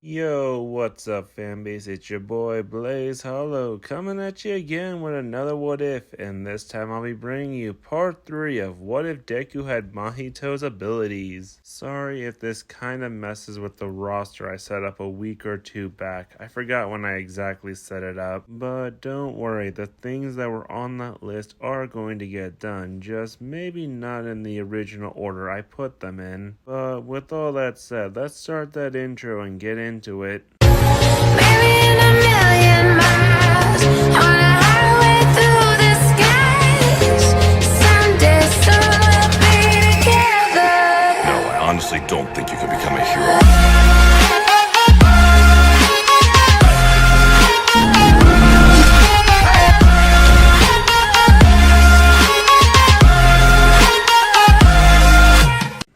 Yo, what's up, fanbase? It's your boy Blaze Hollow coming at you again with another What If, and this time I'll be bringing you part 3 of What If Deku had Mahito's abilities. Sorry if this kinda messes with the roster I set up a week or two back. I forgot when I exactly set it up, but don't worry, the things that were on that list are going to get done, just maybe not in the original order I put them in. But with all that said, let's start that intro and get into it. Maybe in a million miles on a highway through the skies. Someday soon we'll be together. No, I honestly don't think you can become a hero.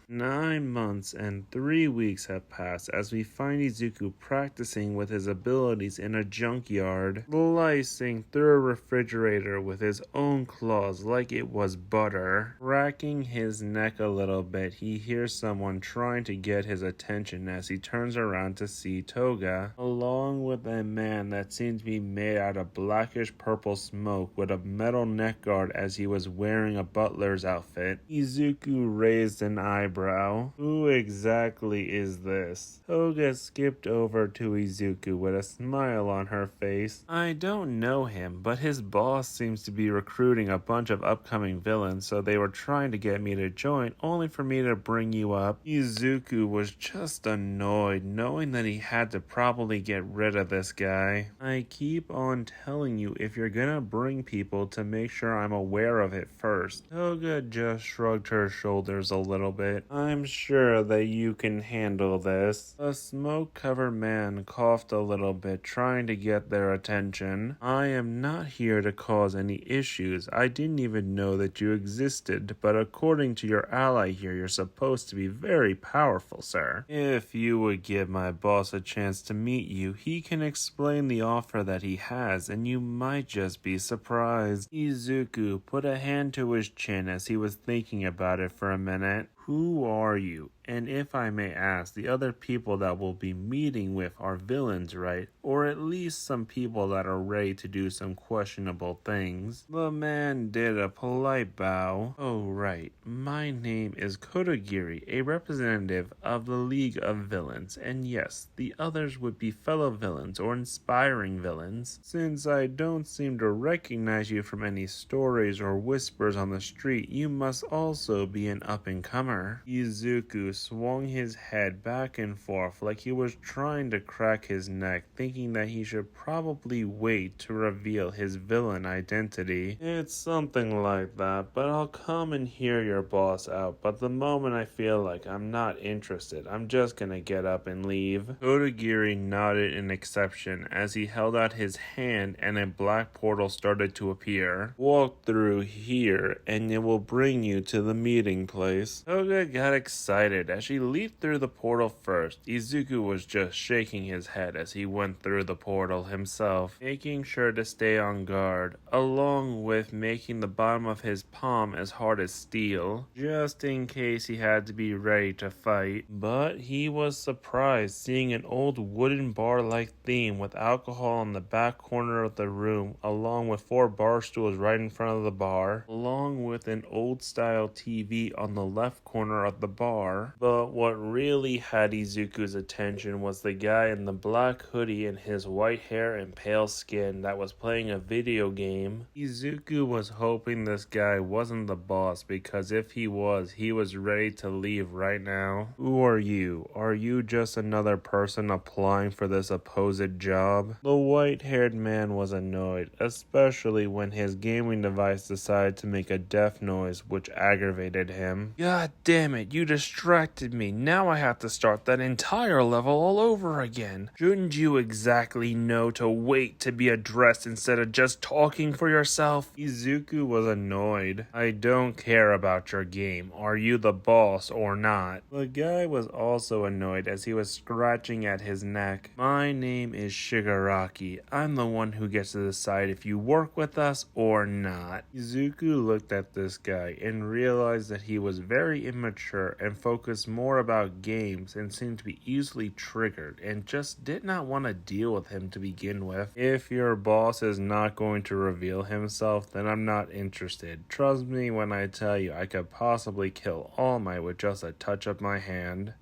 9 months and 3 weeks have passed as we find Izuku practicing with his abilities in a junkyard, slicing through a refrigerator with his own claws like it was butter. Cracking his neck a little bit, he hears someone trying to get his attention as he turns around to see Toga, along with a man that seemed to be made out of blackish purple smoke with a metal neck guard as he was wearing a butler's outfit. Izuku raised an eyebrow. Who exactly is this? Toga skipped over to Izuku with a smile on her face. I don't know him, but his boss seems to be recruiting a bunch of upcoming villains, so they were trying to get me to join, only for me to bring you up. Izuku was just annoyed, knowing that he had to probably get rid of this guy. I keep on telling you if you're gonna bring people to make sure I'm aware of it first. Toga just shrugged her shoulders a little bit. I'm sure that you can handle this. A smoke-covered man coughed a little bit, trying to get their attention. I am not here to cause any issues. I didn't even know that you existed, but according to your ally here, you're supposed to be very powerful, sir. If you would give my boss a chance to meet you, he can explain the offer that he has, and you might just be surprised. Izuku put a hand to his chin as he was thinking about it for a minute. Who are you? And if I may ask, the other people that we'll be meeting with are villains, right? Or at least some people that are ready to do some questionable things. The man did a polite bow. Oh right, my name is Kurogiri, a representative of the League of Villains. And yes, the others would be fellow villains or inspiring villains. Since I don't seem to recognize you from any stories or whispers on the street, you must also be an up-and-comer. Izuku swung his head back and forth like he was trying to crack his neck, thinking that he should probably wait to reveal his villain identity. It's something like that, but I'll come and hear your boss out, but the moment I feel like I'm not interested, I'm just gonna get up and leave. Kurogiri nodded in acceptance as he held out his hand and a black portal started to appear. Walk through here and it will bring you to the meeting place. Toga got excited as she leaped through the portal first. Izuku was just shaking his head as he went through the portal himself, making sure to stay on guard, along with making the bottom of his palm as hard as steel, just in case he had to be ready to fight. But he was surprised seeing an old wooden bar-like theme with alcohol in the back corner of the room, along with 4 bar stools right in front of the bar, along with an old-style TV on the left corner of the bar. But what really had Izuku's attention was the guy in the black hoodie and his white hair and pale skin that was playing a video game. Izuku was hoping this guy wasn't the boss, because if he was ready to leave right now. Who are you? Are you just another person applying for this supposed job? The white-haired man was annoyed, especially when his gaming device decided to make a deaf noise, which aggravated him. God damn it, you distracted me. Now I have to start that entire level all over again. Shouldn't you exactly know to wait to be addressed instead of just talking for yourself? Izuku was annoyed. I don't care about your game. Are you the boss or not? The guy was also annoyed as he was scratching at his neck. My name is Shigaraki. I'm the one who gets to decide if you work with us or not. Izuku looked at this guy and realized that he was very immature and focused focused more about games and seemed to be easily triggered and just did not want to deal with him to begin with. If your boss is not going to reveal himself, then I'm not interested. Trust me when I tell you I could possibly kill All Might with just a touch of my hand.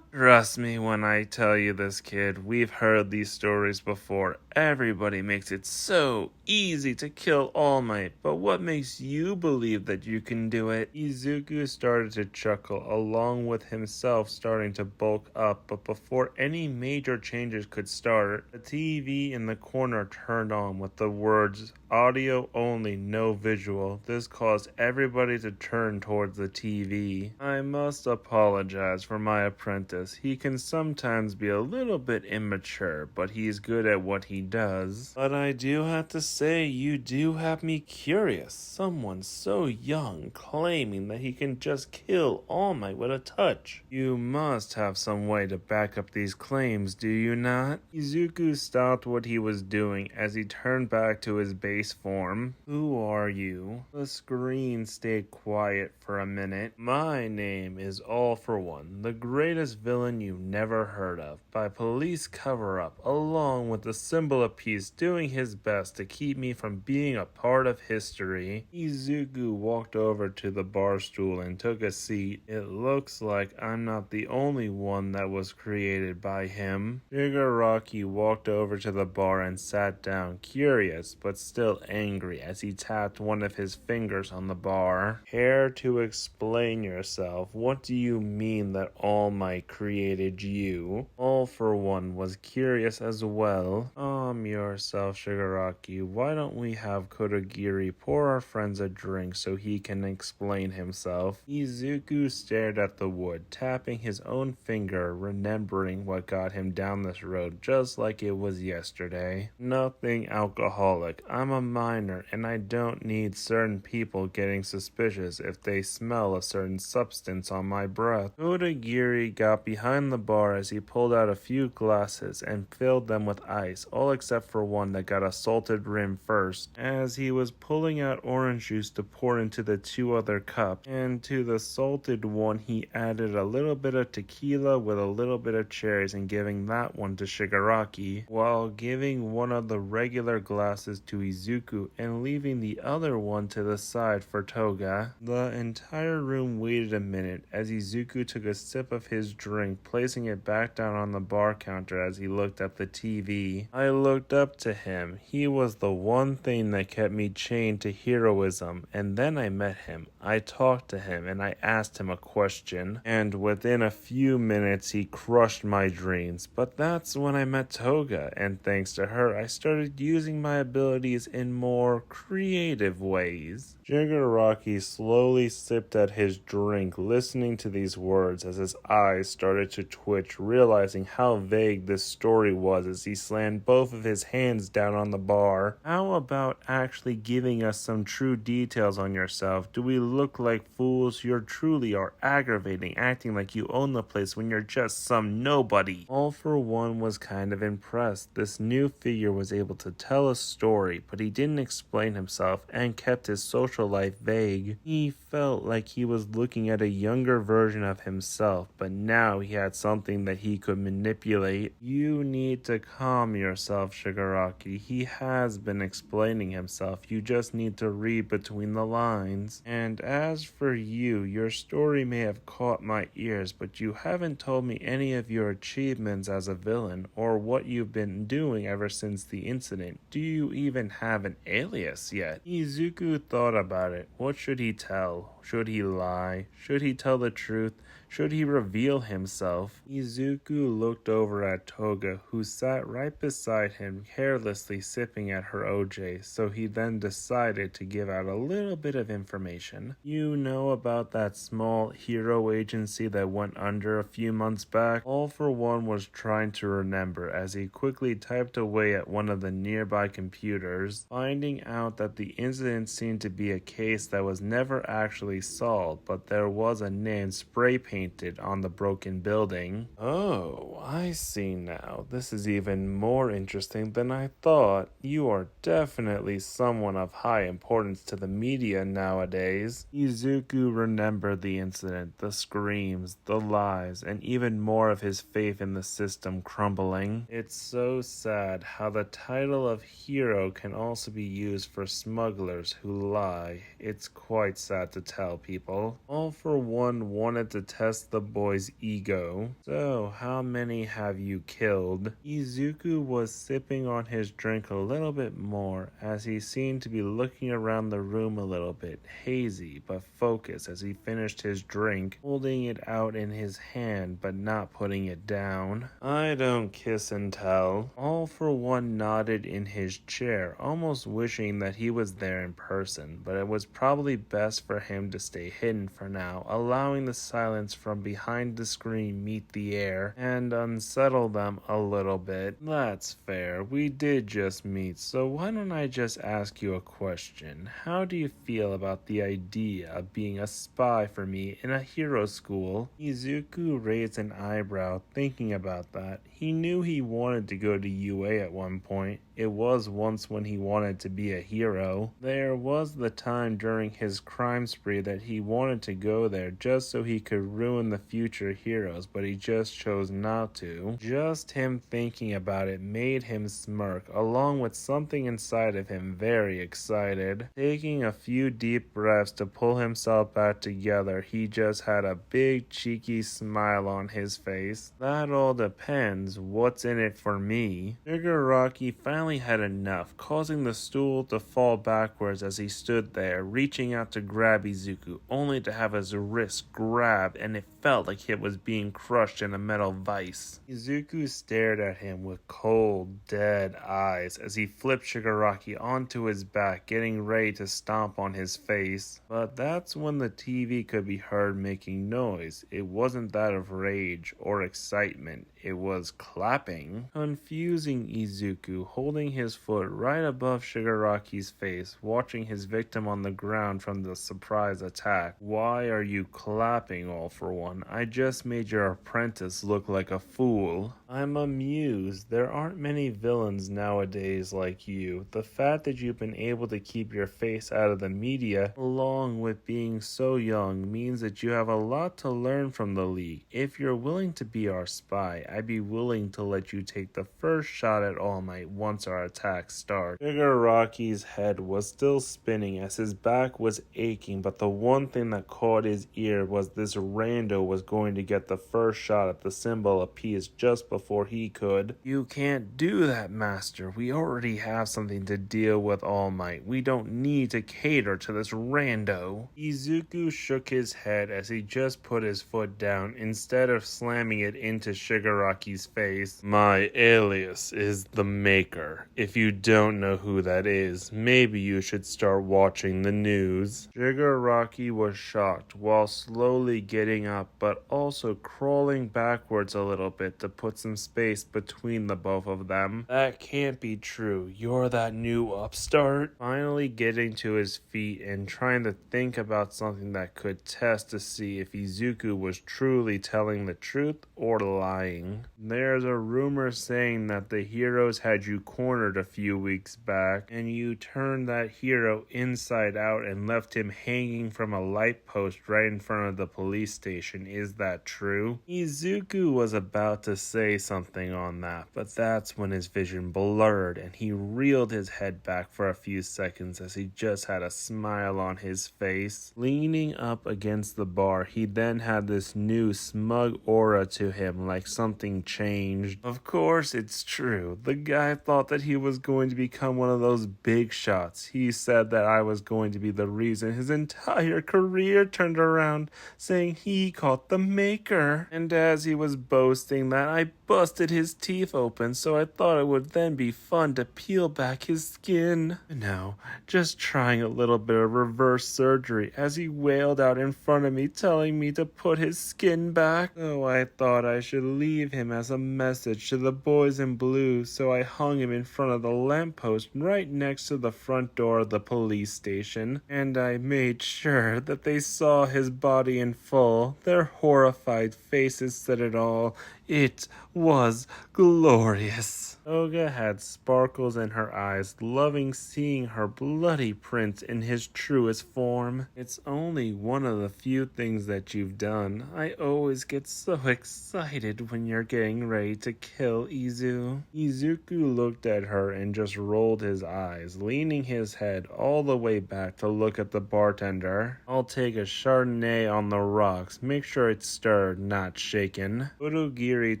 Trust me when I tell you this, kid. We've heard these stories before. Everybody makes it so easy to kill All Might, but what makes you believe that you can do it? Izuku started to chuckle, along with himself starting to bulk up, but before any major changes could start, the TV in the corner turned on with the words, "Audio only, no visual." This caused everybody to turn towards the TV. I must apologize for my apprentice. He can sometimes be a little bit immature, but he's good at what he does. But I do have to say, you do have me curious. Someone so young claiming that he can just kill All Might with a touch. You must have some way to back up these claims, do you not? Izuku stopped what he was doing as he turned back to his base form. Who are you? The screen stayed quiet for a minute. My name is All For One, the greatest villain you never heard of, by police cover-up, along with the symbol of peace doing his best to keep me from being a part of history. Izuku walked over to the bar stool and took a seat. It looks like I'm not the only one that was created by him. Shigaraki walked over to the bar and sat down, curious but still angry as he tapped one of his fingers on the bar. Care to explain yourself? What do you mean that All Might created you? All For One was curious as well. Calm yourself, Shigaraki. Why don't we have Kurogiri pour our friends a drink so he can explain himself? Izuku stared at the wood, tapping his own finger, remembering what got him down this road just like it was yesterday. Nothing alcoholic. I'm a minor and I don't need certain people getting suspicious if they smell a certain substance on my breath. Kurogiri got behind the bar as he pulled out a few glasses and filled them with ice, all except for one that got a salted rim first. As he was pulling out orange juice to pour into the two other cups, and to the salted one he added a little bit of tequila with a little bit of cherries and giving that one to Shigaraki, while giving one of the regular glasses to Izuku and leaving the other one to the side for Toga. The entire room waited a minute as Izuku took a sip of his drink, placing it back down on the bar counter as he looked at the TV. I looked up to him. He was the one thing that kept me chained to heroism, and then I met him. I talked to him and I asked him a question, and within a few minutes he crushed my dreams. But that's when I met Toga, and thanks to her I started using my abilities in more creative ways. Shigaraki slowly sipped at his drink, listening to these words as his eyes started to twitch, realizing how vague this story was as he slammed both of his hands down on the bar. How about actually giving us some true details on yourself? Do we look like fools? You truly are aggravating, acting like you own the place when you're just some nobody. All For One was kind of impressed. This new figure was able to tell a story, but he didn't explain himself and kept his social life vague. He felt like he was looking at a younger version of himself, but now he had something that he could manipulate. You need to calm yourself, Shigaraki. He has been explaining himself. You just need to read between the lines. And as for you, your story may have caught my ears, but you haven't told me any of your achievements as a villain or what you've been doing ever since the incident. Do you even have an alias yet? Izuku thought about it. What should he tell? Should he lie? Should he tell the truth? Should he reveal himself? Izuku looked over at Toga, who sat right beside him, carelessly sipping at her OJ, so he then decided to give out a little bit of information. You know about that small hero agency that went under a few months back? All For One was trying to remember as he quickly typed away at one of the nearby computers, finding out that the incident seemed to be a case that was never actually actually saw, but there was a name spray painted on the broken building. Oh, I see now. This is even more interesting than I thought. You are definitely someone of high importance to the media nowadays. Izuku remembered the incident, the screams, the lies, and even more of his faith in the system crumbling. It's so sad how the title of hero can also be used for smugglers who lie. It's quite sad to tell people. All for One wanted to test the boy's ego. So, how many have you killed? Izuku was sipping on his drink a little bit more as he seemed to be looking around the room a little bit, hazy but focused as he finished his drink, holding it out in his hand but not putting it down. I don't kiss and tell. All for One nodded in his chair, almost wishing that he was there in person, but it was probably best for him to stay hidden for now, allowing the silence from behind the screen meet the air and unsettle them a little bit. That's fair. We did just meet, so why don't I just ask you a question? How do you feel about the idea of being a spy for me in a hero school? Izuku raised an eyebrow thinking about that. He knew he wanted to go to UA at one point. It was once when he wanted to be a hero. There was the time during his crime spree that he wanted to go there just so he could ruin the future heroes, but he just chose not to. Just him thinking about it made him smirk, along with something inside of him very excited. Taking a few deep breaths to pull himself back together, he just had a big cheeky smile on his face. That all depends. What's in it for me? Shigaraki finally had enough, causing the stool to fall backwards as he stood there, reaching out to grab Izuku, only to have his wrist grabbed and it felt like it was being crushed in a metal vice. Izuku stared at him with cold, dead eyes as he flipped Shigaraki onto his back, getting ready to stomp on his face. But that's when the TV could be heard making noise. It wasn't that of rage or excitement. It was clapping, confusing Izuku, holding his foot right above Shigaraki's face, watching his victim on the ground from the surprise attack. Why are you clapping, All for One? I just made your apprentice look like a fool. I'm amused. There aren't many villains nowadays like you. The fact that you've been able to keep your face out of the media, along with being so young, means that you have a lot to learn from the League. If you're willing to be our spy, I'd be willing to let you take the first shot at All Might once our attack starts. Shigaraki's head was still spinning as his back was aching, but the one thing that caught his ear was this rando was going to get the first shot at the symbol of peace just before he could. You can't do that, Master. We already have something to deal with All Might. We don't need to cater to this rando. Izuku shook his head as he just put his foot down instead of slamming it into Shigaraki's face. My alias is the Maker. If you don't know who that is, maybe you should start watching the news. Shigaraki was shocked while slowly getting up, but also crawling backwards a little bit to put some space between the both of them. That can't be true. You're that new upstart? Finally getting to his feet and trying to think about something that could test to see if Izuku was truly telling the truth or lying. There's a rumor saying that the heroes had you cornered a few weeks back, and you turned that hero inside out and left him hanging from a light post right in front of the police station. Is that true? Izuku was about to say something on that, but that's when his vision blurred and he reeled his head back for a few seconds as he just had a smile on his face. Leaning up against the bar, he then had this new smug aura to him, like something changed. Of course it's true. The guy thought that he was going to become one of those big shots. He said that I was going to be the reason his entire career turned around, saying he caught the Maker. And as he was boasting that, I busted his teeth open, so I thought it would then be fun to peel back his skin. No, just trying a little bit of reverse surgery as he wailed out in front of me, telling me to put his skin back. So I thought I should leave him as a message to the boys in blue, so I hung him in in front of the lamppost right next to the front door of the police station, and I made sure that they saw his body in full. Their horrified faces said it all. It was glorious. Oga had sparkles in her eyes, loving seeing her bloody prince in his truest form. It's only one of the few things that you've done. I always get so excited when you're getting ready to kill Izu. Izuku looked at her and just rolled his eyes, leaning his head all the way back to look at the bartender. I'll take a Chardonnay on the rocks. Make sure it's stirred, not shaken. Kurogiri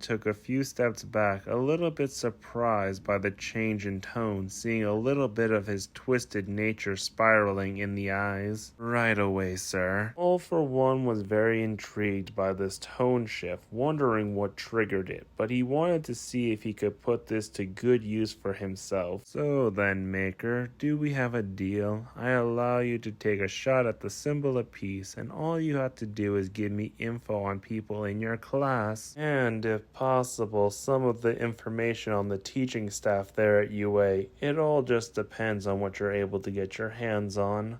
took a few steps back, a little bit surprised by the change in tone, seeing a little bit of his twisted nature spiraling in the eyes. Right away, sir. All for One was very intrigued by this tone shift, wondering what triggered it, but he wanted to see if he could put this to good use for himself. So then, Maker, do we have a deal? I allow you to take a shot at the symbol of peace, and all you have to do is give me info on people in your class, and if possible, some of the information on the teaching staff there at UA. It all just depends on what you're able to get your hands on.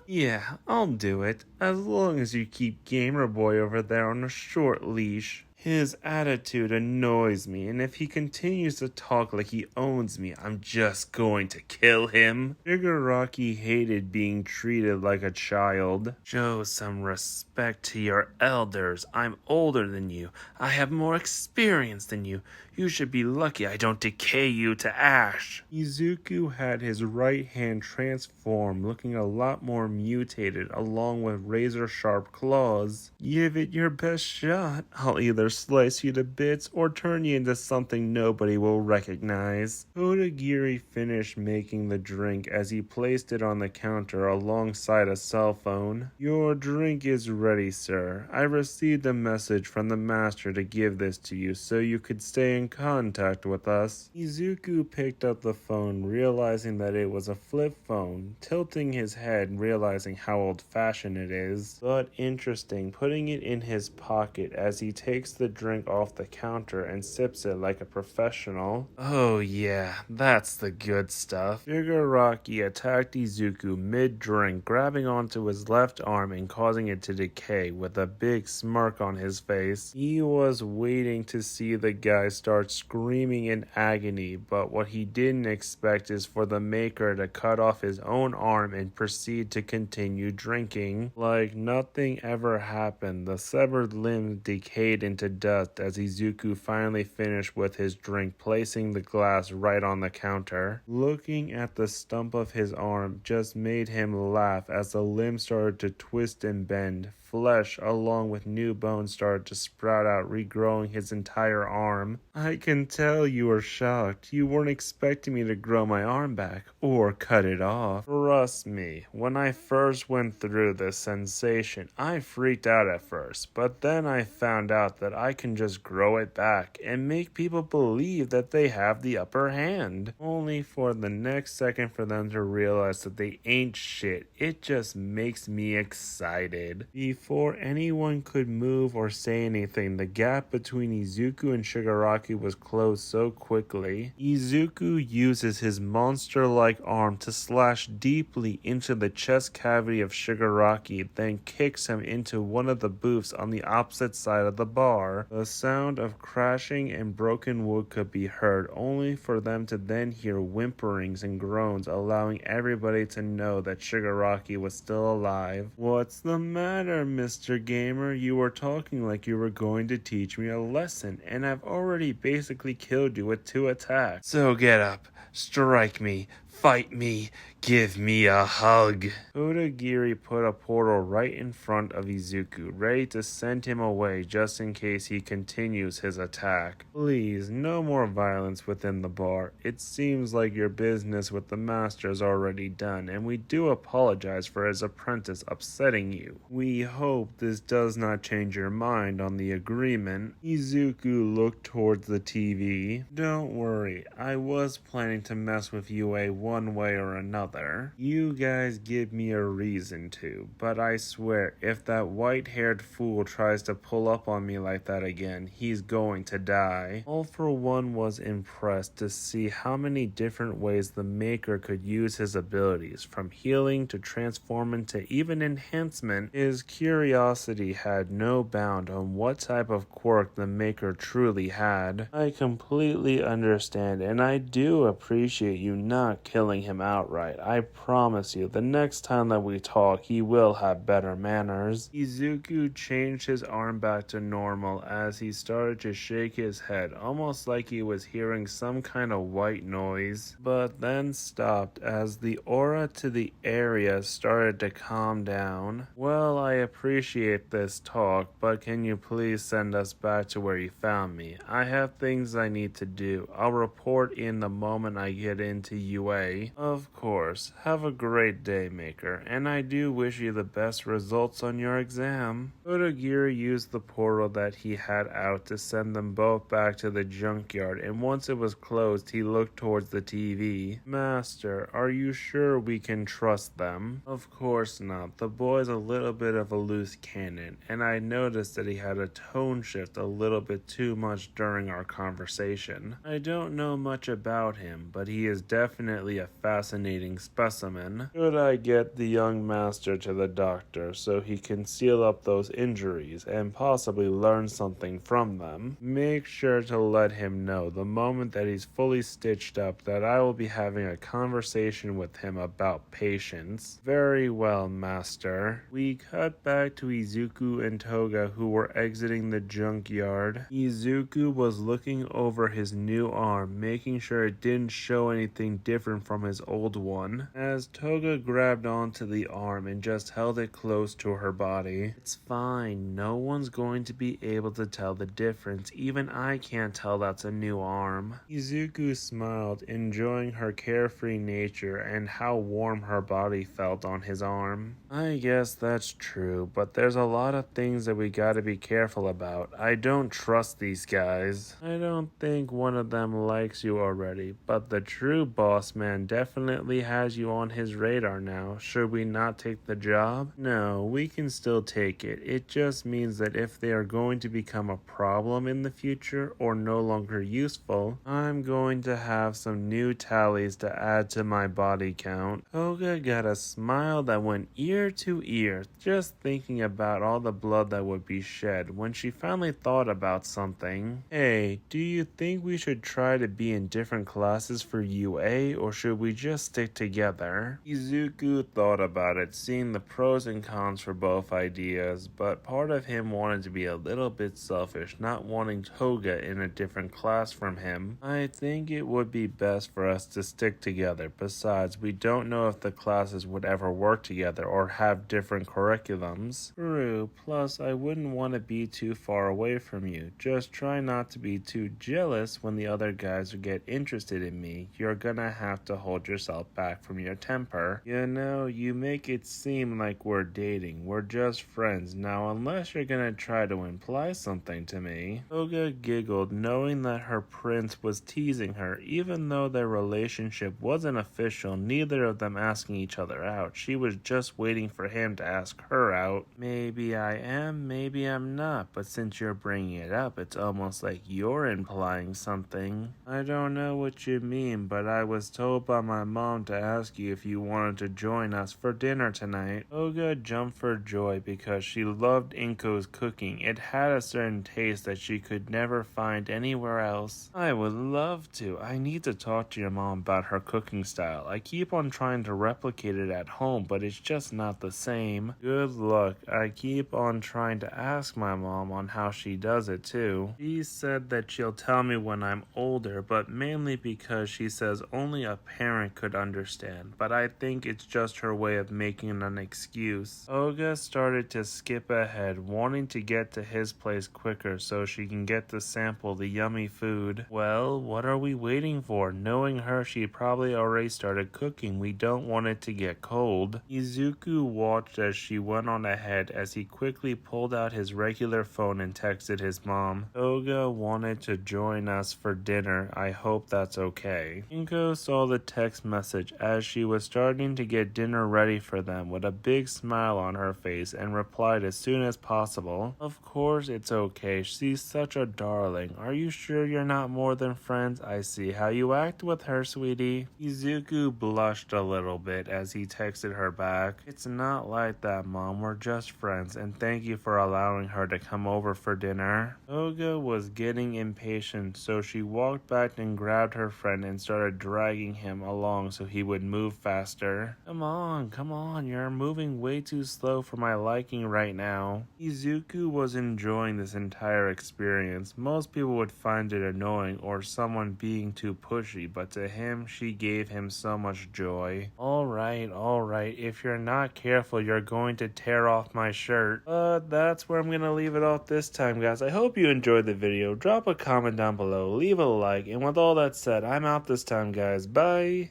Yeah, I'll do it, as long as you keep Gamer Boy over there on a short leash. His attitude annoys me, and if he continues to talk like he owns me, I'm just going to kill him. Shigaraki hated being treated like a child. Show some respect to your elders. I'm older than you. I have more experience than you. You should be lucky I don't decay you to ash. Izuku had his right hand transform, looking a lot more mutated, along with razor-sharp claws. Give it your best shot. I'll either slice you to bits or turn you into something nobody will recognize. Kurogiri finished making the drink as he placed it on the counter alongside a cell phone. Your drink is ready, sir. I received a message from the master to give this to you so you could stay in contact with us. Izuku picked up the phone, realizing that it was a flip phone, tilting his head, realizing how old-fashioned it is. But interesting, putting it in his pocket as he takes the drink off the counter and sips it like a professional. Oh yeah, that's the good stuff. Shigaraki attacked Izuku mid-drink, grabbing onto his left arm and causing it to decay with a big smirk on his face. He was waiting to see the guy start screaming in agony, but what he didn't expect is for the Maker to cut off his own arm and proceed to continue drinking. Like nothing ever happened, the severed limb decayed into dust as Izuku finally finished with his drink, placing the glass right on the counter. Looking at the stump of his arm just made him laugh as the limb started to twist and bend. Flesh along with new bones started to sprout out, regrowing his entire arm. I can tell you were shocked. You weren't expecting me to grow my arm back or cut it off. Trust me, when I first went through this sensation, I freaked out at first, but then I found out that I can just grow it back and make people believe that they have the upper hand. Only for the next second for them to realize that they ain't shit. It just makes me excited. Before anyone could move or say anything, the gap between Izuku and Shigaraki was closed so quickly. Izuku uses his monster-like arm to slash deeply into the chest cavity of Shigaraki, then kicks him into one of the booths on the opposite side of the bar. The sound of crashing and broken wood could be heard, only for them to then hear whimperings and groans, allowing everybody to know that Shigaraki was still alive. What's the matter, Mr. Gamer? You were talking like you were going to teach me a lesson, and I've already basically killed you with 2 attacks. So get up, strike me, fight me, give me a hug. Kurogiri put a portal right in front of Izuku, ready to send him away just in case he continues his attack. Please, no more violence within the bar. It seems like your business with the master is already done, and we do apologize for his apprentice upsetting you. We hope this does not change your mind on the agreement. Izuku looked towards the TV. Don't worry, I was planning to mess with UA one way or another. You guys give me a reason to, but I swear, if that white-haired fool tries to pull up on me like that again, he's going to die. All for One was impressed to see how many different ways the Maker could use his abilities, from healing to transforming to even enhancement. His curiosity had no bound on what type of quirk the Maker truly had. I completely understand, and I do appreciate you not killing him outright. I promise you, the next time that we talk, he will have better manners. Izuku changed his arm back to normal as he started to shake his head, almost like he was hearing some kind of white noise, but then stopped as the aura to the area started to calm down. Well, I appreciate this talk, but can you please send us back to where you found me? I have things I need to do. I'll report in the moment I get into UA. Of course. Have a great day, Maker, and I do wish you the best results on your exam. Kurogiri used the portal that he had out to send them both back to the junkyard, and once it was closed, he looked towards the TV. Master, are you sure we can trust them? Of course not. The boy's a little bit of a loose cannon, and I noticed that he had a tone shift a little bit too much during our conversation. I don't know much about him, but he is definitely a fascinating specimen. Should I get the young master to the doctor so he can seal up those injuries and possibly learn something from them? Make sure to let him know the moment that he's fully stitched up that I will be having a conversation with him about patience. Very well, master. We cut back to Izuku and Toga, who were exiting the junkyard. Izuku was looking over his new arm, making sure it didn't show anything different from his old one, as Toga grabbed onto the arm and just held it close to her body. It's fine, no one's going to be able to tell the difference. Even I can't tell that's a new arm. Izuku smiled, enjoying her carefree nature and how warm her body felt on his arm. I guess that's true, but there's a lot of things that we gotta be careful about. I don't trust these guys. I don't think one of them likes you already, but the true boss man definitely has you on his radar now. Should we not take the job? No, we can still take it. It just means that if they are going to become a problem in the future or no longer useful, I'm going to have some new tallies to add to my body count. Toga got a smile that went ear to ear, just thinking about all the blood that would be shed when she finally thought about something. Hey, do you think we should try to be in different classes for UA, or should we just stick together? Izuku thought about it, seeing the pros and cons for both ideas, but part of him wanted to be a little bit selfish, not wanting Toga in a different class from him. I think it would be best for us to stick together. Besides, we don't know if the classes would ever work together or have different curriculums. True, plus I wouldn't want to be too far away from you. Just try not to be too jealous when the other guys get interested in me. You're gonna have to hold yourself back from your temper. You know, you make it seem like we're dating. We're just friends. Now, unless you're gonna try to imply something to me. Toga giggled, knowing that her prince was teasing her. Even though their relationship wasn't official, neither of them asking each other out. She was just waiting for him to ask her out. Maybe I am, maybe I'm not, but since you're bringing it up, it's almost like you're implying something. I don't know what you mean, but I was told by my mom to ask you if you wanted to join us for dinner tonight. Toga jumped for joy because she loved Inko's cooking. It had a certain taste that she could never find anywhere else. I would love to. I need to talk to your mom about her cooking style. I keep on trying to replicate it at home, but it's just not the same. Good luck. I keep on trying to ask my mom on how she does it too. She said that she'll tell me when I'm older, but mainly because she says only a parent could understand, but I think it's just her way of making an excuse. Toga started to skip ahead, wanting to get to his place quicker so she can get to sample the yummy food. Well, what are we waiting for? Knowing her, she probably already started cooking. We don't want it to get cold. Izuku watched as she went on ahead as he quickly pulled out his regular phone and texted his mom. Toga wanted to join us for dinner. I hope that's okay. Inko saw the the text message as she was starting to get dinner ready for them with a big smile on her face and replied as soon as possible, "Of course it's okay, she's such a darling. Are you sure you're not more than friends? I see how you act with her, sweetie." Izuku blushed a little bit as he texted her back, "It's not like that, Mom. We're just friends, and thank you for allowing her to come over for dinner." Toga was getting impatient, so she walked back and grabbed her friend and started dragging him along so he would move faster. Come on, you're moving way too slow for my liking right now." Izuku was enjoying this entire experience. Most people would find it annoying or someone being too pushy, but to him, she gave him so much joy. Alright, if you're not careful, you're going to tear off my shirt. But that's where I'm going to leave it off this time, guys. I hope you enjoyed the video. Drop a comment down below, leave a like, and with all that said, I'm out this time, guys. Bye!